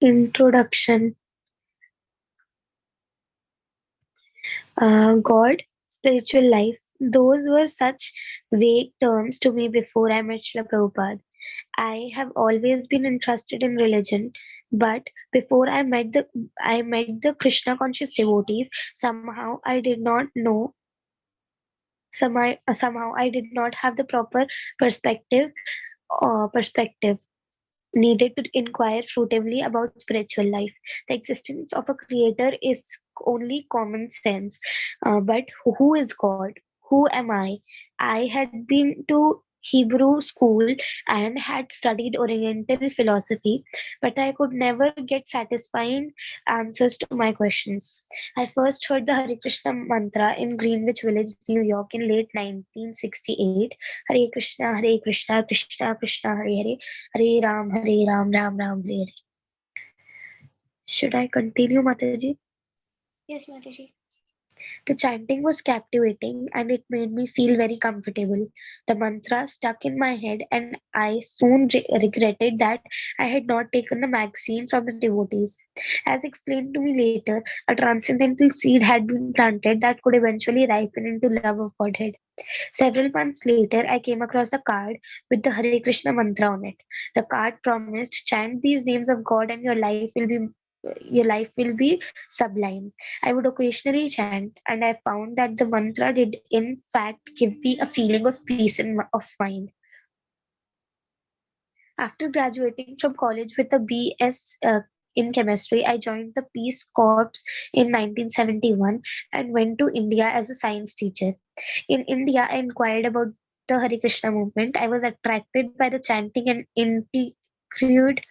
Introduction. God, spiritual life. Those were such vague terms to me before I met Srila Prabhupada. I have always been interested in religion, but before I met the Krishna conscious devotees, somehow I did not have the proper perspective perspective needed to inquire fruitively about spiritual life. The existence of a creator is only common sense. But who is God? Who am I? I had been to Hebrew school and had studied Oriental philosophy, but I could never get satisfying answers to my questions. I first heard the Hare Krishna mantra in Greenwich Village, New York in late 1968. Hare Krishna, Krishna Krishna, Hare Hare, Hare Ram, Ram Ram, Hare Hare. Should I continue, Mataji? Yes, Mataji. The chanting was captivating and it made me feel very comfortable. The mantra stuck in my head, and I soon regretted that I had not taken the magazine from the devotees. As explained to me later, a transcendental seed had been planted that could eventually ripen into love of Godhead. Several months later, I came across a card with the Hare Krishna mantra on it. The card promised, chant these names of God and your life will be sublime. I would occasionally chant, and I found that the mantra did in fact give me a feeling of peace of mind. After graduating from college with a BS in chemistry, I joined the Peace Corps in 1971 and went to India as a science teacher. In India, I inquired about the Hare Krishna movement. I was attracted by the chanting and integrated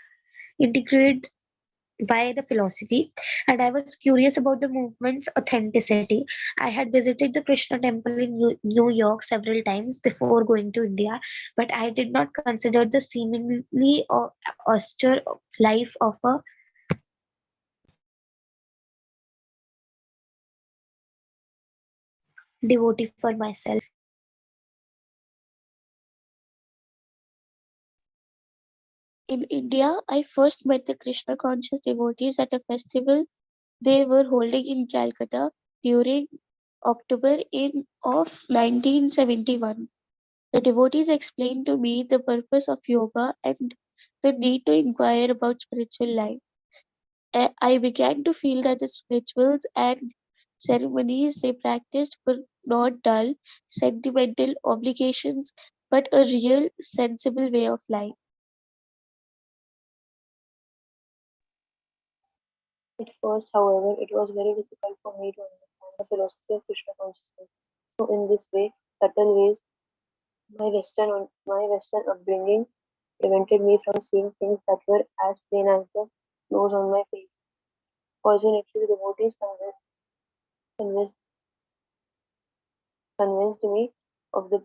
by the philosophy, and I was curious about the movement's authenticity. I had visited the Krishna temple in New York several times before going to India, but I did not consider the seemingly austere life of a devotee for myself. In India, I first met the Krishna conscious devotees at a festival they were holding in Calcutta during October of 1971. The devotees explained to me the purpose of yoga and the need to inquire about spiritual life. I began to feel that the rituals and ceremonies they practiced were not dull, sentimental obligations, but a real, sensible way of life. At first, however, it was very difficult for me to understand the philosophy of Krishna consciousness. So, in this way, subtle ways, my Western upbringing prevented me from seeing things that were as plain as the nose on my face. Fortunately, the devotees convinced, convinced me of the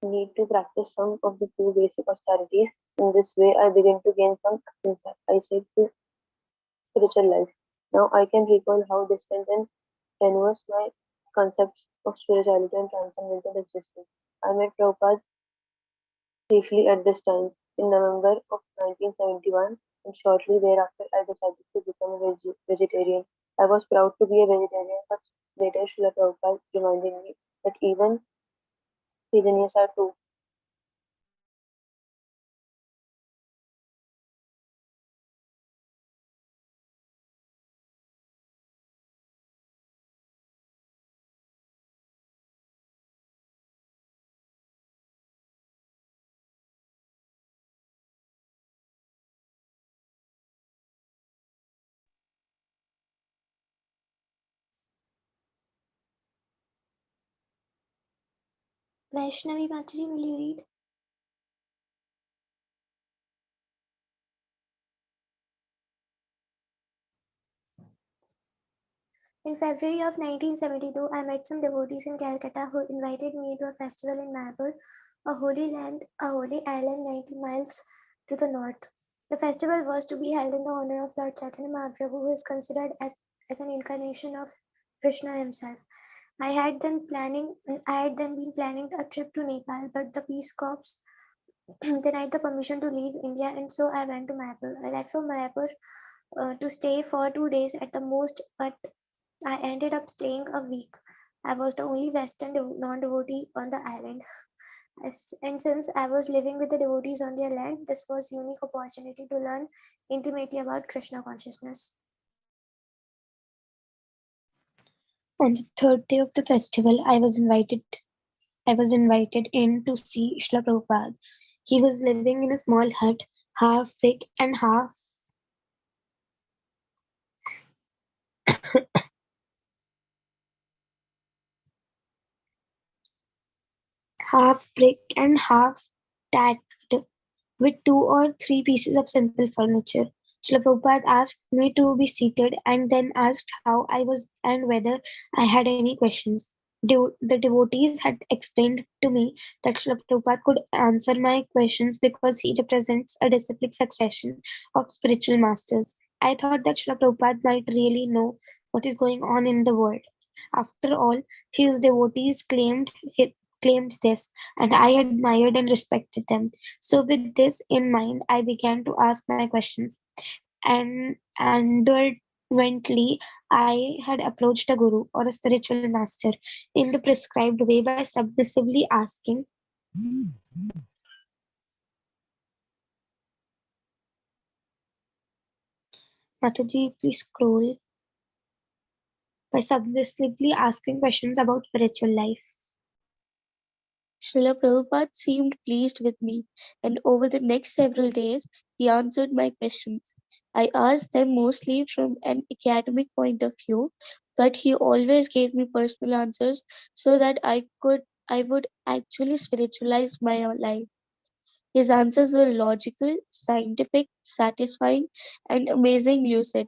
need to practice some of the few basic austerities. In this way, I began to gain some insight to spiritual life. Now I can recall how distant and tenuous my concepts of spirituality and transcendental existence. I met Prabhupada briefly at this time in November of 1971, and shortly thereafter I decided to become a vegetarian. I was proud to be a vegetarian, but later Srila Prabhupada reminded me that even vegetarians are too. Vaishnavi Mataji, will you read? In February of 1972, I met some devotees in Calcutta who invited me to a festival in Mayapur, a holy island 90 miles to the north. The festival was to be held in the honor of Lord Chaitanya Mahaprabhu, who is considered as an incarnation of Krishna himself. I had then been planning a trip to Nepal, but the Peace Corps denied the permission to leave India, and so I went to Mayapur. I left from Mayapur to stay for 2 days at the most, but I ended up staying a week. I was the only Western non devotee on the island. And since I was living with the devotees on their land, this was unique opportunity to learn intimately about Krishna consciousness. On the third day of the festival, I was invited in to see Srila Prabhupada. He was living in a small hut, half brick and half thatched with two or three pieces of simple furniture. Srila Prabhupada asked me to be seated and then asked how I was and whether I had any questions. The devotees had explained to me that Srila Prabhupada could answer my questions because he represents a disciplic succession of spiritual masters. I thought that Srila Prabhupada might really know what is going on in the world. After all, his devotees claimed this, and I admired and respected them. So, with this in mind, I began to ask my questions. And indolently, I had approached a guru or a spiritual master in the prescribed way by submissively asking, Mataji, please scroll, by submissively asking questions about spiritual life. Srila Prabhupada seemed pleased with me, and over the next several days he answered my questions. I asked them mostly from an academic point of view, but he always gave me personal answers so that I would actually spiritualize my life. His answers were logical, scientific, satisfying, and amazingly lucid.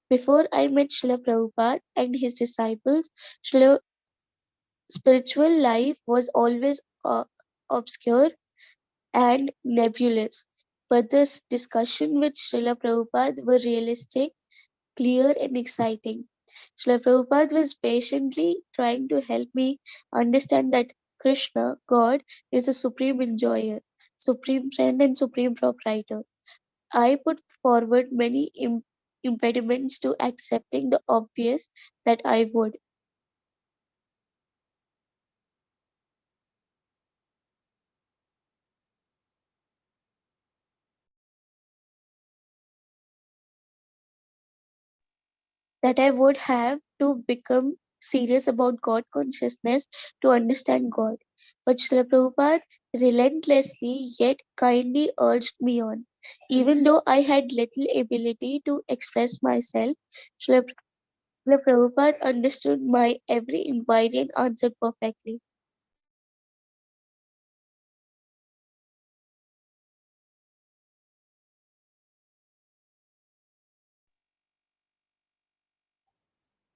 Before I met Srila Prabhupada and his disciples, Srila spiritual life was always obscure and nebulous. But this discussion with Srila Prabhupada were realistic, clear, and exciting. Srila Prabhupada was patiently trying to help me understand that Krishna, God, is the supreme enjoyer, supreme friend, and supreme proprietor. I put forward many impediments to accepting the obvious that I would. That I would have to become serious about God consciousness to understand God. But Srila Prabhupada relentlessly yet kindly urged me on. Even though I had little ability to express myself, Srila Srila Prabhupada understood my every inquiry and answered perfectly.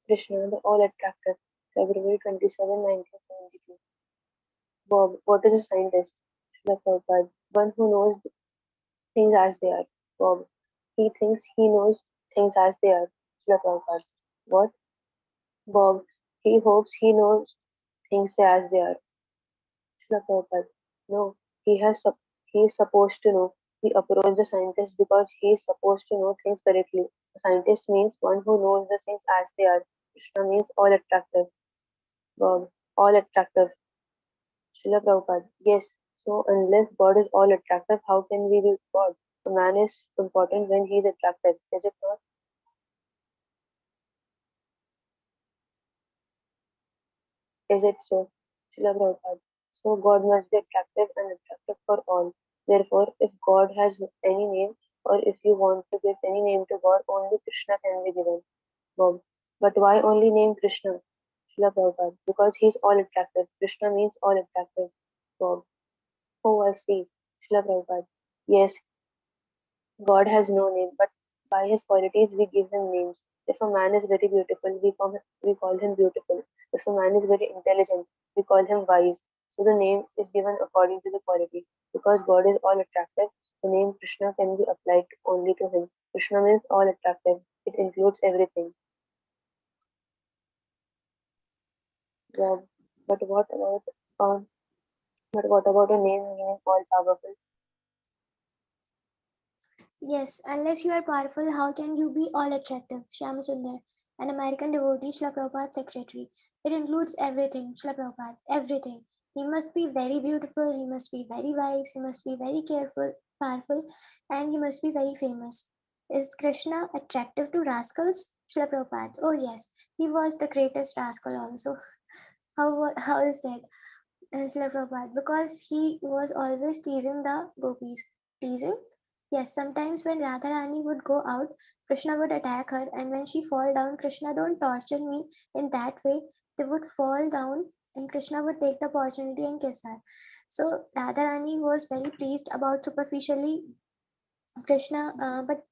Krishna, the all attractive, February 27, 1972. Bob, what is a scientist? Srila Prabhupada, one who knows things as they are. Bob, he thinks he knows things as they are. Srila Prabhupada, what? Bob, he hopes he knows things as they are. Srila Prabhupada, no, he has he is supposed to know. We approach the scientist because he is supposed to know things correctly. A scientist means one who knows the things as they are. Krishna means all attractive. Bob, all attractive. Srila Prabhupada, yes. So unless God is all attractive, how can we be God? A man is important when he is attractive, is it not? Is it so? Srila Prabhupada. So God must be attractive and attractive for all. Therefore, if God has any name, or if you want to give any name to God, only Krishna can be given. Bob. But why only name Krishna? Srila Prabhupada. Because he is all attractive. Krishna means all attractive. Bob. Oh, I see. Srila Prabhupada. Yes, God has no name, but by his qualities we give him names. If a man is very beautiful, we call him beautiful. If a man is very intelligent, we call him wise. So the name is given according to the quality. Because God is all attractive, the name Krishna can be applied only to him. Krishna means all attractive. It includes everything. God. But what about uh, but what about a name meaning all powerful? Yes, unless you are powerful, how can you be all attractive? Shyam Sundar, an American devotee, Srila Prabhupada's secretary. It includes everything, Srila Prabhupada, everything. He must be very beautiful, he must be very wise, he must be very careful, powerful, and he must be very famous. Is Krishna attractive to rascals? Srila Prabhupada. Oh yes, he was the greatest rascal also. How is that? Srila Prabhupada, because he was always teasing the gopis. Teasing? Yes, sometimes when Radharani would go out, Krishna would attack her, and when she fall down, Krishna, don't torture me in that way. They would fall down, and Krishna would take the opportunity and kiss her. So Radharani was very pleased about superficially Krishna, but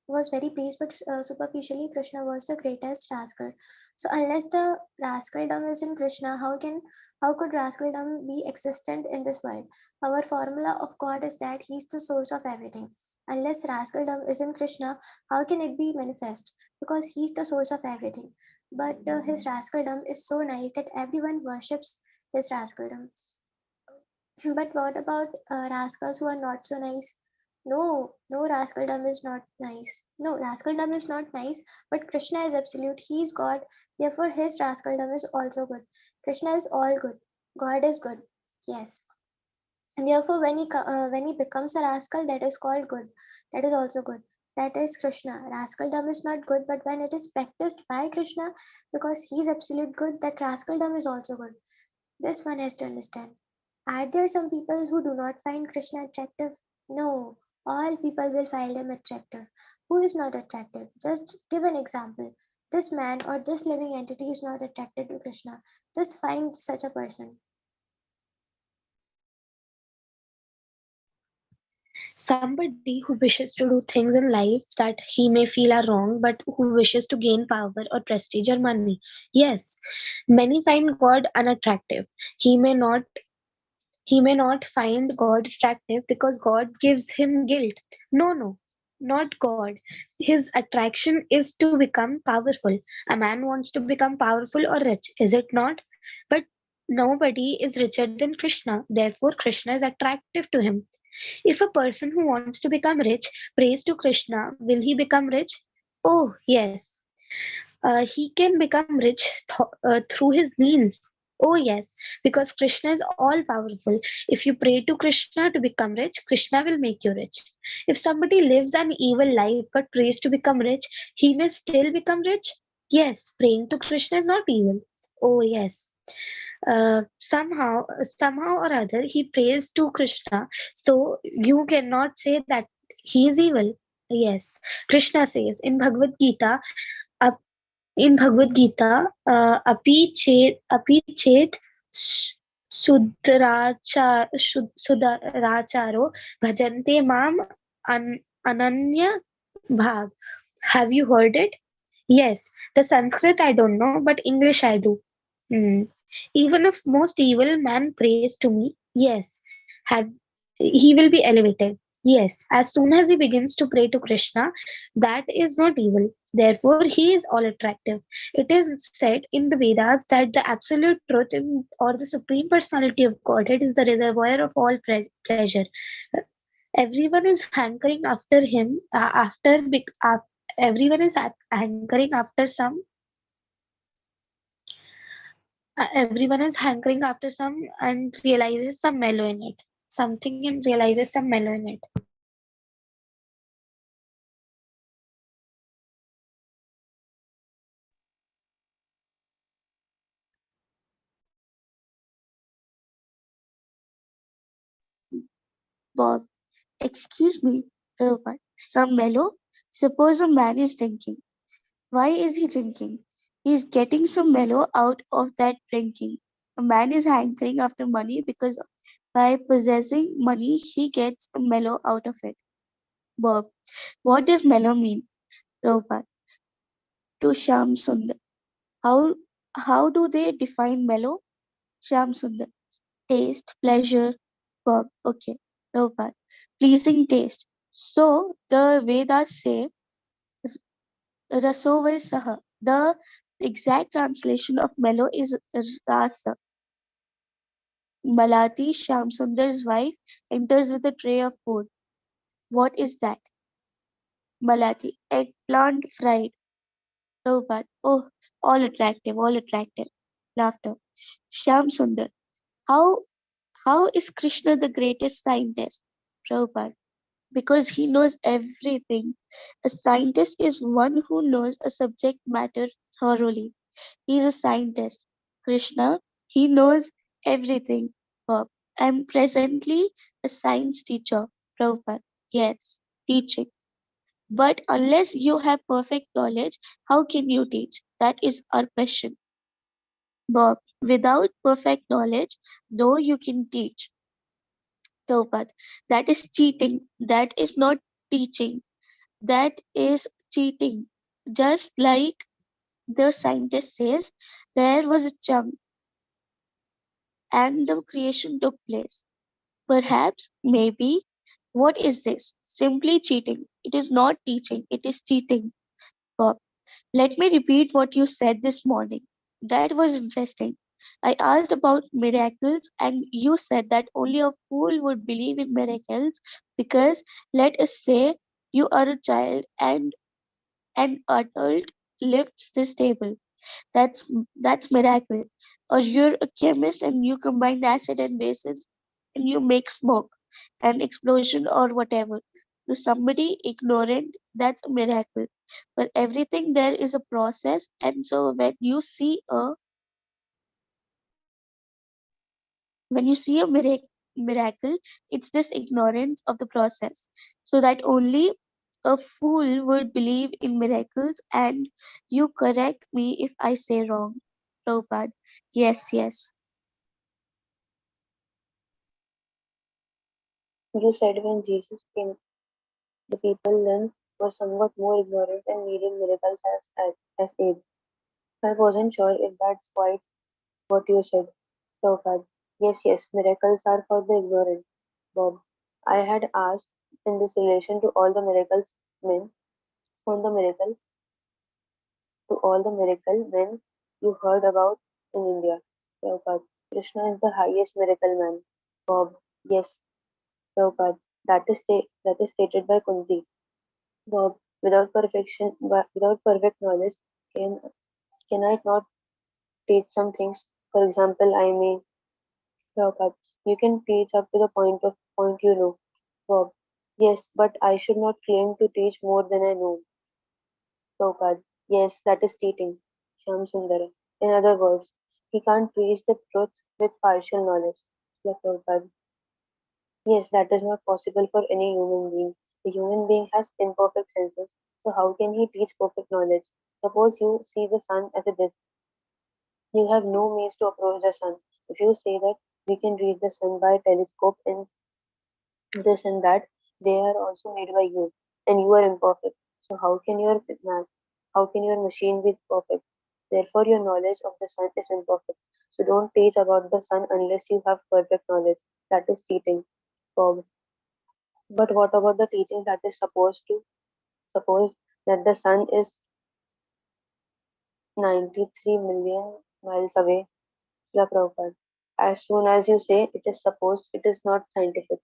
was very pleased, but superficially Krishna was the greatest rascal. So unless the rascaldom is in Krishna, how could rascaldom be existent in this world? Our formula of God is that He's the source of everything. Unless rascaldom is in Krishna, how can it be manifest? Because He's the source of everything. But His rascaldom is so nice that everyone worships His rascaldom. But what about rascals who are not so nice? No, no, rascaldom is not nice. No, rascaldom is not nice, but Krishna is absolute. He is God. Therefore, his rascaldom is also good. Krishna is all good. God is good. Yes. And therefore, when he becomes a rascal, that is called good. That is also good. That is Krishna. Rascaldom is not good, but when it is practiced by Krishna, because he is absolute good, that rascaldom is also good. This one has to understand. Are there some people who do not find Krishna attractive? No, all people will find him attractive. Who is not attractive? Just give an example. This man or this living entity is not attracted to Krishna. Just find such a person. Somebody who wishes to do things in life that he may feel are wrong, but who wishes to gain power or prestige or money. Yes, many find God unattractive. He may not he may not find God attractive because God gives him guilt. No, no, not God. His attraction is to become powerful. A man wants to become powerful or rich, is it not? But nobody is richer than Krishna. Therefore, Krishna is attractive to him. If a person who wants to become rich prays to Krishna, will he become rich? Oh, yes. He can become rich through his means. Oh, yes, because Krishna is all powerful. If you pray to Krishna to become rich, Krishna will make you rich. If somebody lives an evil life but prays to become rich, he may still become rich. Yes, praying to Krishna is not evil. Oh, yes. Somehow or other, he prays to Krishna. So you cannot say that he is evil. Yes, Krishna says in Bhagavad Gita, api chet sudracharo bhajante mam ananya bhav. Have you heard it? Yes, the Sanskrit I don't know, but English I do. Hmm. Even if most evil man prays to me, yes, have he will be elevated. Yes, as soon as he begins to pray to Krishna, that is not evil. Therefore, he is all attractive. It is said in the Vedas that the absolute truth or the supreme personality of Godhead is the reservoir of all pleasure. Everyone is hankering after him. Everyone is hankering after everyone is hankering after some and realizes some mellow in it. Something and realizes some mellow in it. Bob, excuse me, Prabhupada, some mellow? Suppose a man is drinking. Why is he drinking? He is getting some mellow out of that drinking. A man is hankering after money because by possessing money he gets a mellow out of it. Bob, what does mellow mean? Prabhupada, to Shyam Sundar. How how do they define mellow? Shyam Sundar. Taste, pleasure. Bob, okay. Prabhupada. Pleasing taste. So the Vedas say Rasovar Saha. The exact translation of mellow is rasa. Malati, Shyam Sundar's wife, enters with a tray of food. What is that? Malati, eggplant fried. Prabhupada, oh, all attractive, all attractive. Laughter. Shyam Sundar, how how is Krishna the greatest scientist? Prabhupada, because he knows everything. A scientist is one who knows a subject matter thoroughly. He is a scientist. Krishna, he knows everything. Bob, I'm presently a science teacher. Prabhupada, yes, teaching. But unless you have perfect knowledge, how can you teach? That is our question. Bob, without perfect knowledge, though you can teach. Prabhupada, that is cheating. That is not teaching. That is cheating. Just like the scientist says, there was a chunk and the creation took place. Perhaps, maybe, what is this? Simply cheating. It is not teaching, it is cheating. Bob, let me repeat what you said this morning. That was interesting. I asked about miracles, and you said that only a fool would believe in miracles because, let us say, you are a child and an adult lifts this table. That's miracle. Or you're a chemist and you combine acid and bases and you make smoke, an explosion or whatever. To somebody ignorant, that's a miracle. But everything there is a process, and so when you see a miracle, it's this ignorance of the process. So that only a fool would believe in miracles, and you correct me if I say wrong. Prabhupada. Yes, yes. You said when Jesus came, the people then were somewhat more ignorant and needed miracles as aid. I wasn't sure if that's quite what you said, Prabhupada. Yes, yes, miracles are for the ignorant, Bob. I had asked in this relation to all the miracles men, on the miracle, to all the miracle men you heard about in India. Prabhupada. Krishna is the highest miracle man. Bob. Yes, Prabhupada. That is stated by Kunti. Bob. Without perfect knowledge, can can I not teach some things? For example, I may. Prabhupada. You can teach up to the point you know. Bob. Yes, but I should not claim to teach more than I know. Prabhupada. Yes, that is cheating. Shyam Sundara. In other words, he can't reach the truth with partial knowledge. Like Prabhupada. Yes, that is not possible for any human being. The human being has imperfect senses, so how can he teach perfect knowledge? Suppose you see the sun as a disk. You have no means to approach the sun. If you say that we can reach the sun by telescope and this and that, they are also made by you, and you are imperfect. So how can your machine be perfect? Therefore, your knowledge of the sun is imperfect. So don't teach about the sun unless you have perfect knowledge. That is cheating. Bob. But what about the teaching that is supposed to suppose that the sun is 93 million miles away? Srila Prabhupada. As soon as you say it is supposed, it is not scientific,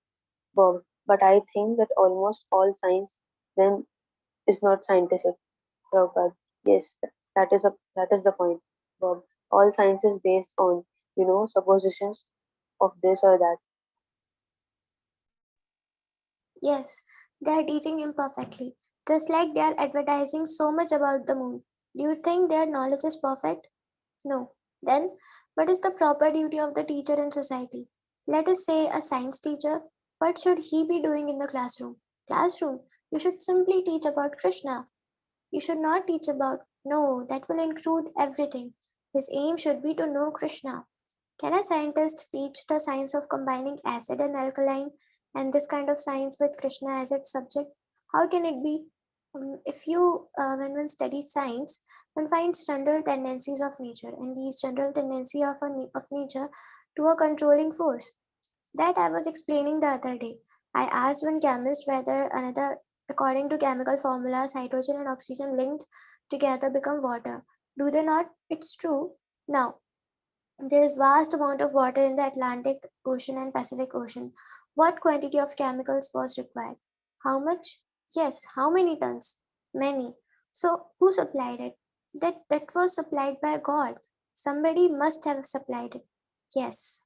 Bob. But I think that almost all science then is not scientific, Prabhupada. Yes, that is the point, Bob. All science is based on, suppositions of this or that. Yes, they are teaching imperfectly, just like they are advertising so much about the moon. Do you think their knowledge is perfect? No. Then, what is the proper duty of the teacher in society? Let us say a science teacher. What should he be doing in the classroom? Classroom, you should simply teach about Krishna. You should not teach about, no, that will include everything. His aim should be to know Krishna. Can a scientist teach the science of combining acid and alkaline and this kind of science with Krishna as its subject? How can it be? If you, when one studies science, one finds general tendencies of nature, and these general tendencies of nature to a controlling force. That I was explaining the other day. I asked one chemist whether another, according to chemical formulas, hydrogen and oxygen linked together become water. Do they not? It's true. Now, there is vast amount of water in the Atlantic Ocean and Pacific Ocean. What quantity of chemicals was required? How much? Yes, how many tons? Many. So who supplied it? That was supplied by God. Somebody must have supplied it. Yes.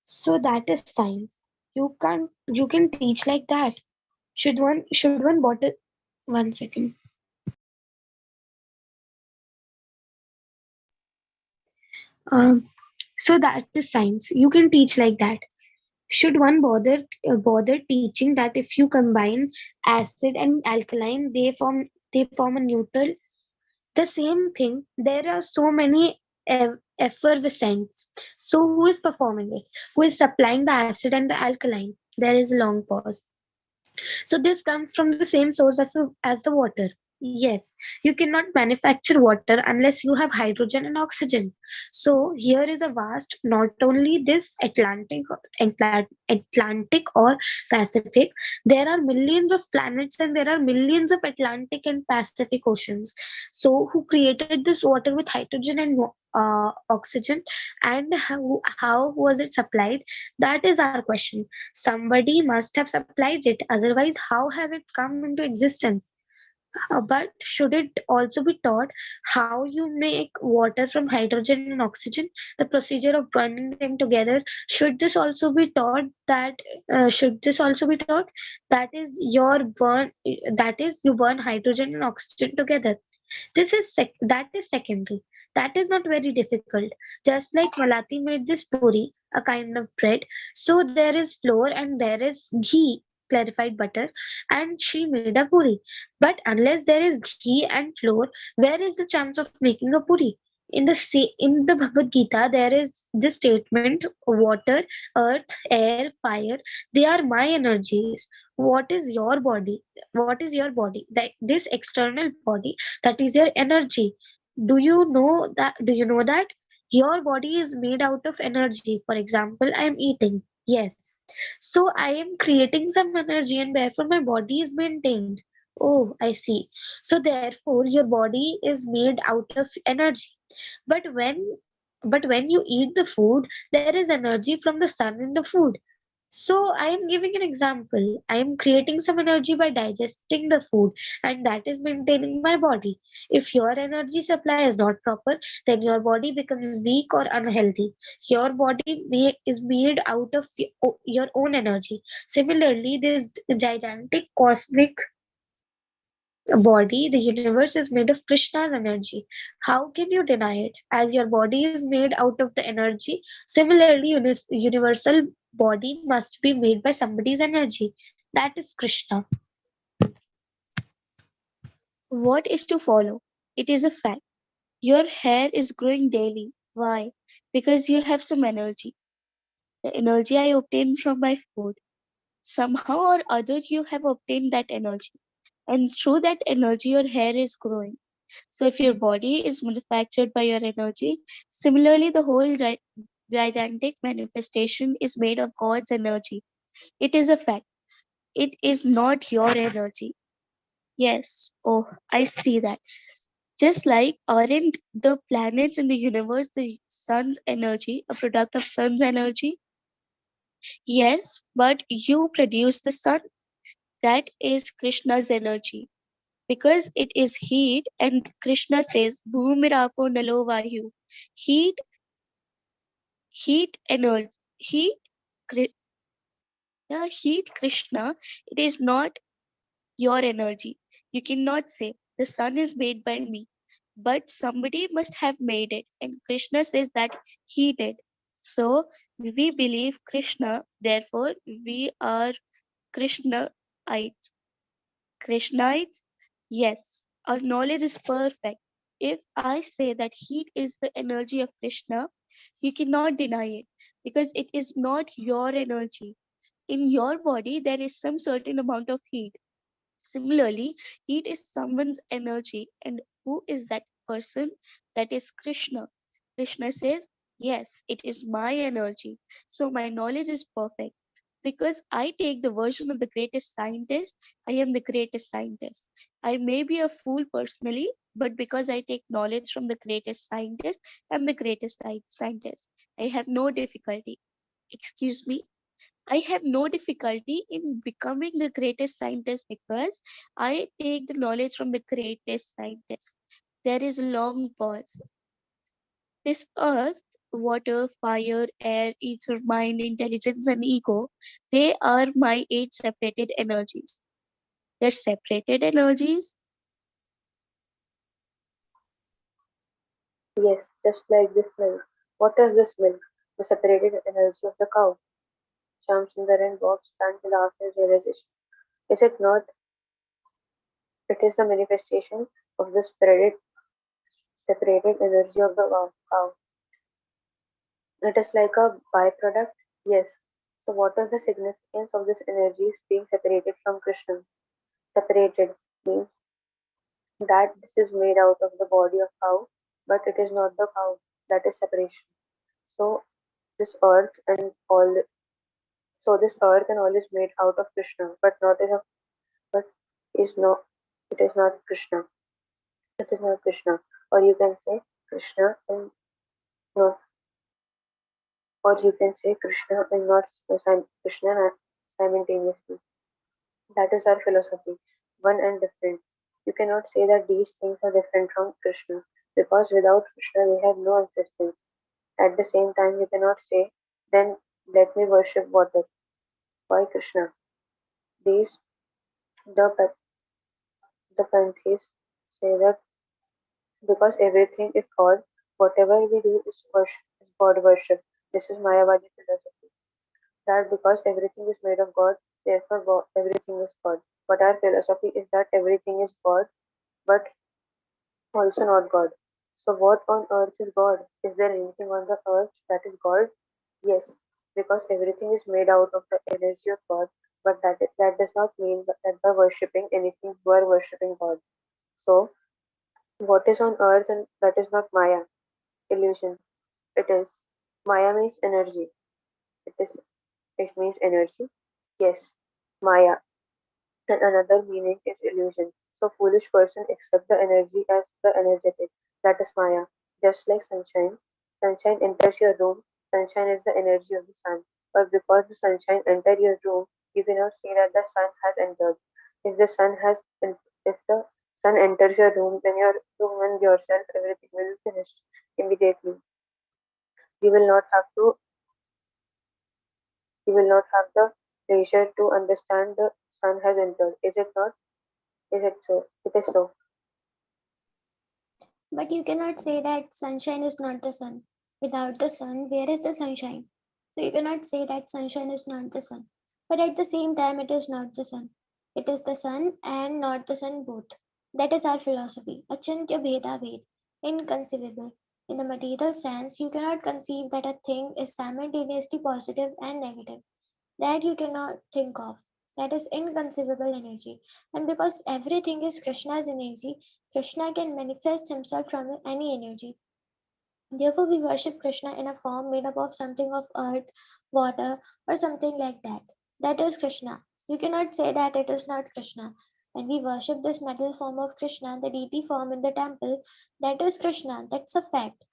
So that is science. You can teach like that. Should one bottle 1 second. Um, so that is science. You can teach like that. Should one bother teaching that if you combine acid and alkaline, they form a neutral? The same thing. There are so many effervescents. So who is performing it? Who is supplying the acid and the alkaline? There is a long pause. So this comes from the same source as the water. Yes, you cannot manufacture water unless you have hydrogen and oxygen. So here is a vast, not only this Atlantic or Pacific, there are millions of planets and there are millions of Atlantic and Pacific oceans. So who created this water with hydrogen and oxygen, and how was it supplied? That is our question. Somebody must have supplied it, otherwise, how has it come into existence? But should it also be taught how you make water from hydrogen and oxygen, the procedure of burning them together? Should this also be taught that is that is you burn hydrogen and oxygen together? That is secondary. That is not very difficult. Just like Malati made this puri, a kind of bread, so there is flour and there is ghee, clarified butter, and she made a puri. But unless there is ghee and flour, where is the chance of making a puri? In the Bhagavad Gita, there is this statement: water, earth, air, fire, they are my energies. What is your body? What is your body? This external body, that is your energy. Do you know that your body is made out of energy? For example, I am eating. Yes. So I am creating some energy and therefore my body is maintained. Oh, I see. So therefore your body is made out of energy. But when you eat the food, there is energy from the sun in the food. So I am giving an example. I am creating some energy by digesting the food, and that is maintaining my body. If your energy supply is not proper, then your body becomes weak or unhealthy. Your body is made out of your own energy. Similarly, this gigantic cosmic body, the universe, is made of Krishna's energy. How can you deny it? As your body is made out of the energy, similarly, universal body must be made by somebody's energy. That is Krishna. What is to follow? It is a fact. Your hair is growing daily. Why? Because you have some energy. The energy I obtain from my food. Somehow or other, you have obtained that energy. And through that energy, your hair is growing. So if your body is manufactured by your energy, similarly, the whole gigantic manifestation is made of God's energy. It is a fact. It is not your energy. Yes. Oh, I see that. Just like aren't the planets in the universe the sun's energy, a product of sun's energy? Yes, but you produce the sun. That is Krishna's energy. Because it is heat, and Krishna says, Bhumirapo Nalo Vayu. Heat, heat energy, heat, the heat Krishna, it is not your energy. You cannot say, the sun is made by me, but somebody must have made it. And Krishna says that he did. So we believe Krishna, therefore we are Krishnaites. Krishnaites, yes, our knowledge is perfect. If I say that heat is the energy of Krishna, you cannot deny it because it is not your energy. In your body, there is some certain amount of heat. Similarly, heat is someone's energy. And who is that person? That is Krishna. Krishna says, yes, it is my energy. So my knowledge is perfect. Because I take the version of the greatest scientist, I am the greatest scientist. I may be a fool personally, but because I take knowledge from the greatest scientist, I'm the greatest scientist. I have no difficulty. Excuse me. I have no difficulty in becoming the greatest scientist because I take the knowledge from the greatest scientist. There is a long pause. This earth, water, fire, air, ether, mind, intelligence, and ego, they are my eight separated energies. They're separated energies. Yes, just like this milk. What is this milk? The separated energy of the cow. Shamsundar and Bob stand to laugh his realization. Is it not? It is the manifestation of the separated energy of the cow. It is like a byproduct. Yes. So what is the significance of this energy being separated from Krishna? Separated means that this is made out of the body of cow, but it is not the cow. That is separation. So this earth and all this earth and all is made out of Krishna, but is not it is not Krishna. It is not Krishna. Or you can say Krishna and not or you can say Krishna and not Krishna simultaneously. That is our philosophy. One and different. You cannot say that these things are different from Krishna because without Krishna we have no existence. At the same time, you cannot say, then let me worship water. Why Krishna? These the the pantheists say that because everything is God, whatever we do is worship, is God worship. This is Mayavadi philosophy. That because everything is made of God, therefore everything is God. But our philosophy is that everything is God, but also not God. So what on earth is God? Is there anything on the earth that is God? Yes, because everything is made out of the energy of God, but that does not mean that by worshipping anything you are worshipping God. So what is on earth and that is not Maya, illusion. It is Maya means energy. It is it means energy. Yes, Maya. And another meaning is illusion. So foolish person accept the energy as the energetic. That is Maya. Just like sunshine. Sunshine enters your room. Sunshine is the energy of the sun. But because the sunshine entered your room, you cannot see that the sun has entered. If the sun has if the sun enters your room, then your room and yourself, everything will be finished immediately. You will not have to you will not have the leisure to understand the sun has entered. Is it not? Is it so? It is so. But you cannot say that sunshine is not the sun. Without the sun, where is the sunshine? So you cannot say that sunshine is not the sun. But at the same time, it is not the sun. It is the sun and not the sun both. That is our philosophy. Achintya Bheda Ved. Inconceivable. In the material sense, you cannot conceive that a thing is simultaneously positive and negative. That you cannot think of. That is inconceivable energy. And because everything is Krishna's energy, Krishna can manifest himself from any energy. Therefore, we worship Krishna in a form made up of something of earth, water, or something like that. That is Krishna. You cannot say that it is not Krishna. When we worship this metal form of Krishna, the deity form in the temple, that is Krishna. That's a fact.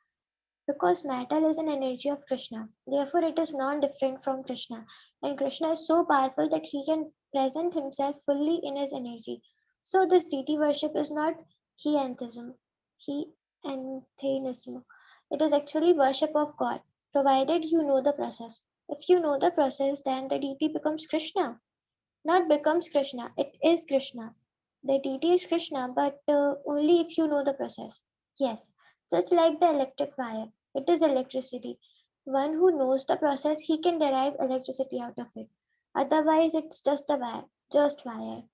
Because matter is an energy of Krishna. Therefore, it is non different from Krishna. And Krishna is so powerful that he can present himself fully in his energy. So, this deity worship is not heantheism, heantheism. It is actually worship of God, provided you know the process. If you know the process, then the deity becomes Krishna. Not becomes Krishna, it is Krishna. The deity is Krishna, but only if you know the process. Yes, just like the electric wire, it is electricity. One who knows the process, he can derive electricity out of it. Otherwise, it's just a wire, just wire.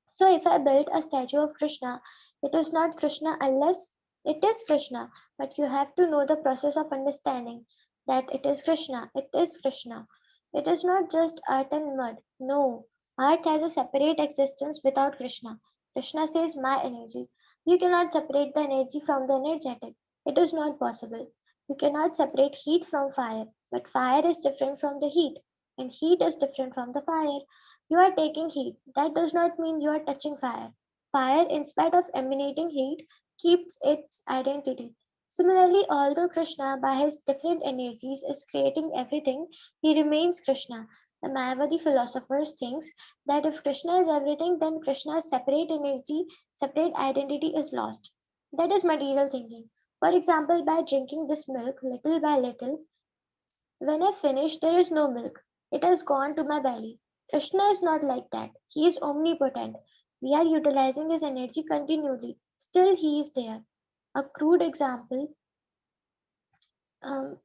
So, if I build a statue of Krishna, it is not Krishna unless it is Krishna. But you have to know the process of understanding that it is Krishna. It is Krishna. It is not just earth and mud. No, earth has a separate existence without Krishna. Krishna says, my energy. You cannot separate the energy from the energetic. It is not possible. You cannot separate heat from fire, but fire is different from the heat, and heat is different from the fire. You are taking heat. That does not mean you are touching fire. Fire, in spite of emanating heat, keeps its identity. Similarly, although Krishna, by his different energies, is creating everything, he remains Krishna. The Mayavadi philosophers think that if Krishna is everything, then Krishna's separate energy, separate identity is lost. That is material thinking. For example, by drinking this milk little by little, when I finish, there is no milk. It has gone to my belly. Krishna is not like that. He is omnipotent. We are utilizing his energy continually. Still, he is there. A crude example um,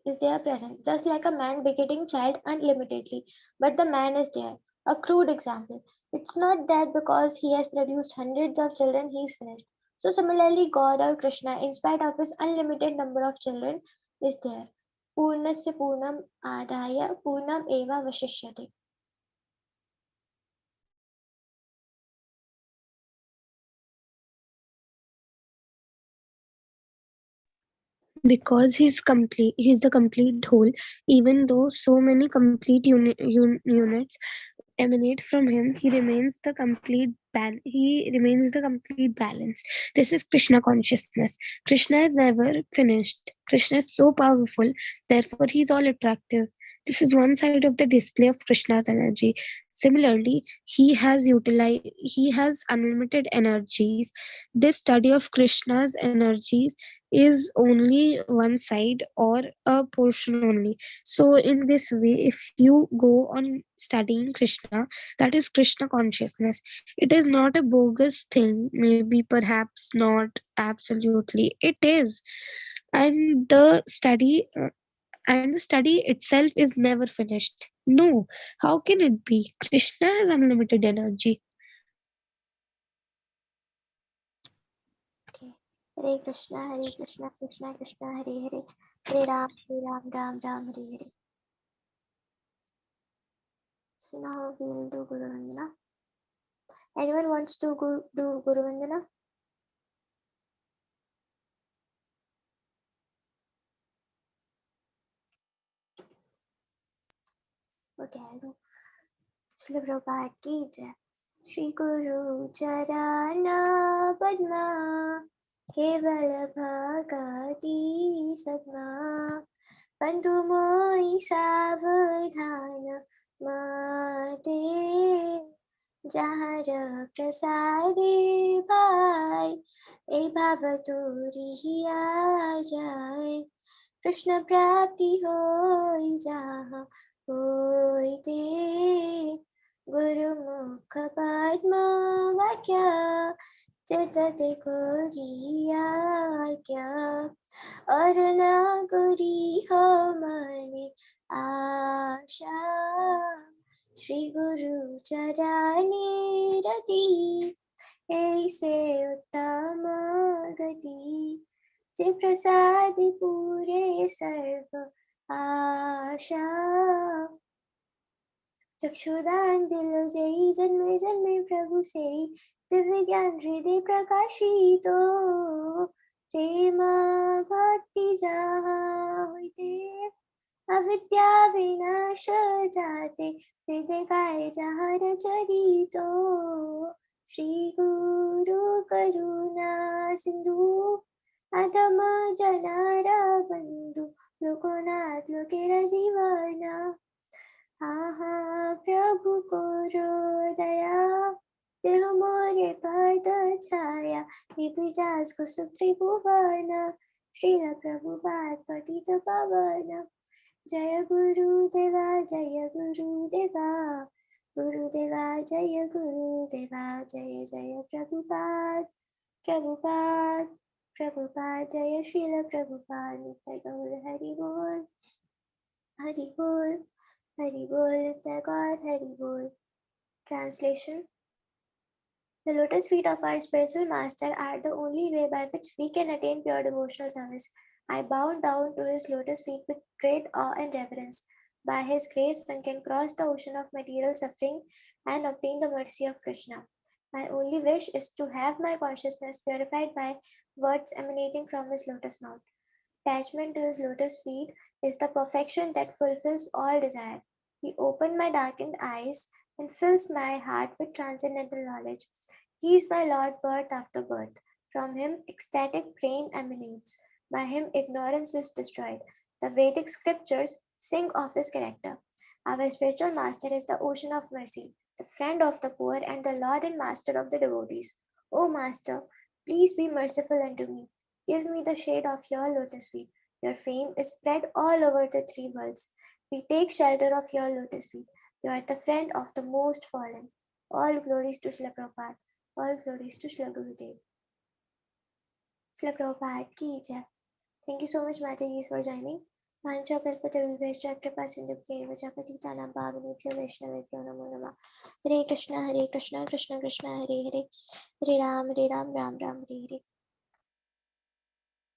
is there present, just like a man begetting child unlimitedly, but the man is there. A crude example. It's not that because he has produced hundreds of children, he is finished. So similarly, God or Krishna, in spite of his unlimited number of children, is there. Purnasya Purnam Adaya Purnam Eva Vashishyate. Because he's the complete whole, even though so many complete units emanate from him, he remains the complete balance. This is Krishna consciousness. Krishna is never finished. Krishna is so powerful, therefore he is all attractive. This is one side of the display of Krishna's energy. Similarly, he has unlimited energies. This study of Krishna's energies is only one side or a portion only. So in this way, if you go on studying Krishna, that is Krishna consciousness. It is not a bogus thing, maybe, perhaps not, absolutely it is. And the study itself is never finished. No, how can it be? Krishna has unlimited energy. Okay. Hare Krishna, Krishna Krishna, Hare Hare. Hare Ram, Ram Ram, Hare Hare. So now we'll do Guru Vandana. Anyone wants to do Guru Vandana? Okay, I'll do. Shri Prabhupada ki jai. Shri Guru Charana Padma Keval Bhagati Sadma Pantu Moi Savadhana Mate Jahar Prasade Bhai E Bhavaturi Hiya Jai Krishna Prapti Hoi Jaha Hoi Te Guru Mukha Padma Vakya Chitate Koriya Kya Arna Guri Ho Mane Asha Shri Guru Charani Rati Aise Uttama Gati जे प्रसाद पूरे सर्व आशा चक्षुदान दिलो जय जन्मे जन्मे प्रभु से दिव्य ज्ञान हृदय प्रकाशितो प्रेम भक्ति जहाँ होते अविद्या विनाश जाते हृदय गाय जहाँ चरितो श्री गुरु करुणा सिंधु अधम जनारा बंधु लोकोनाथ लोकेरा जीवना आहा प्रभु कोरो दया देह मोरे पद छाया निपिजास को सुत्रिभुवन श्रील प्रभुपाद पतित पावन जय गुरुदेवा जय गुरुदेवा गुरुदेवा जय गुरुदेवा जय जय प्रभुपाद प्रभुपाद प्रभुपाद जय श्रील प्रभुपाद नित्य गौर हरि बोल हरि बोल हरि बोल नित्य गौर हरि बोल. Translation. The lotus feet of our spiritual master are the only way by which we can attain pure devotional service. I bow down to his lotus feet with great awe and reverence. By his grace, one can cross the ocean of material suffering and obtain the mercy of Krishna. My only wish is to have my consciousness purified by words emanating from his lotus mouth. Attachment to his lotus feet is the perfection that fulfills all desire. He opened my darkened eyes and fills my heart with transcendental knowledge. He is my Lord birth after birth. From him ecstatic prema emanates. By him ignorance is destroyed. The Vedic scriptures sing of his character. Our spiritual master is the ocean of mercy, the friend of the poor, and the Lord and Master of the devotees. O Master, please be merciful unto me. Give me the shade of your lotus feet. Your fame is spread all over the three worlds. We take shelter of your lotus feet. You are the friend of the most fallen. All glories to Srila Prabhupada. All glories to Srila Gurudev. Srila Prabhupada ki jai. Thank you so much, Mataji, for joining. Mancha Kalpataruvyascha Kripa Sindhubhye Vajapatitanam Pavanebhyo Vaishnavebhyo Namo Namah. Hare Krishna, Krishna Krishna, Hare Hare, Hare Ram, Ram Ram, Hare Hare.